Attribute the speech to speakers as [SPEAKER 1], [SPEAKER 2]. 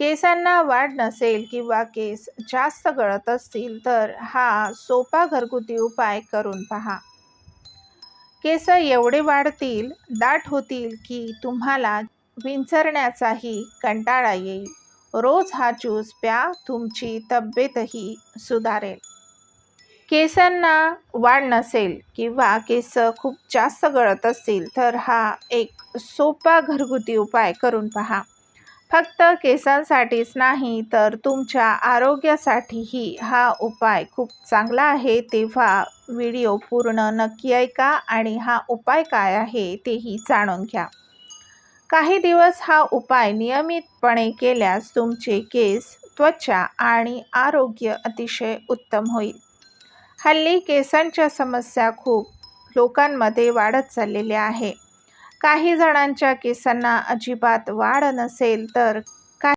[SPEAKER 1] केसांना वाढ नसेल किंवा केस जास्त गळत असतील तर हा सोपा घरगुती उपाय करून पहा. केस एवढे वाढतील, दाट होतील की तुम्हाला विंचरण्याचाही कंटाळा येईल. रोज हा ज्यूस प्या, तुमची तब्येतही सुधारेल. केसांना वाढ नसेल किंवा केस खूप जास्त गळत असतील तर हा एक सोपा घरगुती उपाय करून पहा. फक्त केसांसाठीच नाही तर तुमच्या आरोग्यासाठीही हा उपाय खूप चांगला आहे. तेव्हा व्हिडिओ पूर्ण नक्की ऐका आणि हा उपाय काय आहे तेही जाणून घ्या. काही दिवस हा उपाय नियमितपणे केल्यास तुमचे केस, त्वचा आणि आरोग्य अतिशय उत्तम होईल. हल्ली केसांच्या समस्या खूप लोकांमध्ये वाढत चाललेल्या आहे. काही जणांच्या केसांना अजिबात वाढ नसेल तर